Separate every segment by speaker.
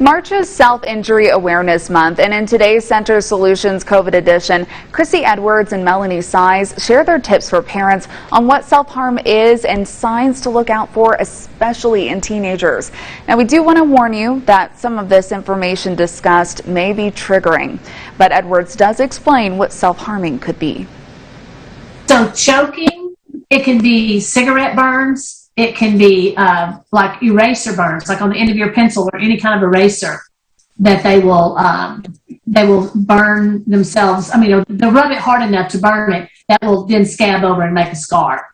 Speaker 1: March is Self-Injury Awareness Month, and in today's Center Solutions COVID edition, Chrissy Edwards and Melanie Size share their tips for parents on what self-harm is and signs to look out for, especially in teenagers. Now, we do want to warn you that some of this information discussed may be triggering, but Edwards does explain what self-harming could be.
Speaker 2: So choking, it can be cigarette burns. It can be like eraser burns, like on the end of your pencil or any kind of eraser that they will burn themselves. I mean, they'll rub it hard enough to burn it that will then scab over and make a scar.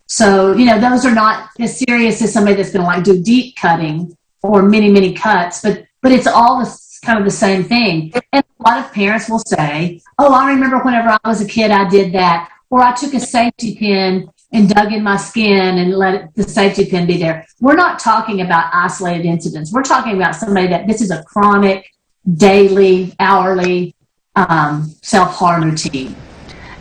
Speaker 2: So, you know, those are not as serious as somebody that's going to like do deep cutting or many cuts, but it's all kind of the same thing. And a lot of parents will say, oh, I remember whenever I was a kid, I did that. Or I took a safety pin and dug in my skin and let the safety pin be there. We're not talking about isolated incidents. We're talking about somebody that this is a chronic, daily, hourly self-harm routine.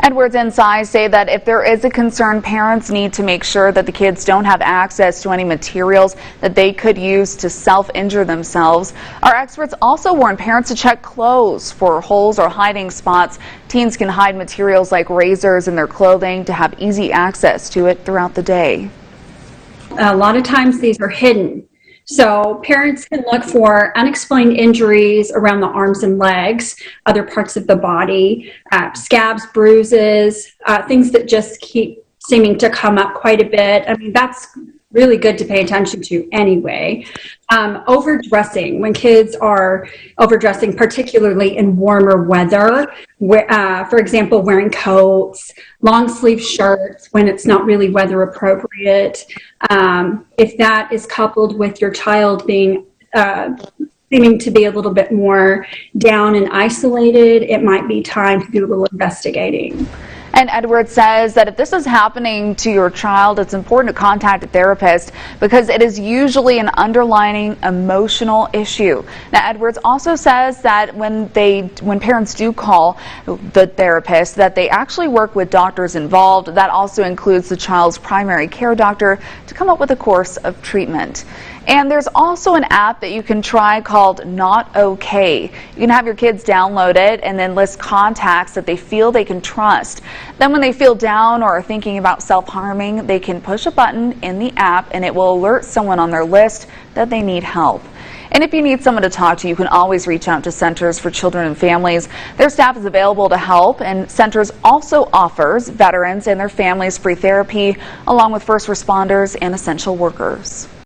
Speaker 1: Edwards and Size say that if there is a concern, parents need to make sure that the kids don't have access to any materials that they could use to self-injure themselves. Our experts also warn parents to check clothes for holes or hiding spots. Teens can hide materials like razors in their clothing to have easy access to it throughout the day.
Speaker 3: A lot of times these are hidden. So parents can look for unexplained injuries around the arms and legs, other parts of the body, scabs, bruises, things that just keep seeming to come up quite a bit. I mean, that's really good to pay attention to anyway. Overdressing, when kids are overdressing, particularly in warmer weather, for example, wearing coats, long sleeve shirts when it's not really weather appropriate. If that is coupled with your child being seeming to be a little bit more down and isolated, it might be time to do a little investigating.
Speaker 1: And Edwards says that if this is happening to your child, it's important to contact a therapist because it is usually an underlying emotional issue. Now, Edwards also says that when parents do call the therapist, that they actually work with doctors involved. That also includes the child's primary care doctor to come up with a course of treatment. And there's also an app that you can try called Not Okay. You can have your kids download it and then list contacts that they feel they can trust. Then when they feel down or are thinking about self-harming, they can push a button in the app and it will alert someone on their list that they need help. And if you need someone to talk to, you can always reach out to Centers for Children and Families. Their staff is available to help, and Centers also offers veterans and their families free therapy along with first responders and essential workers.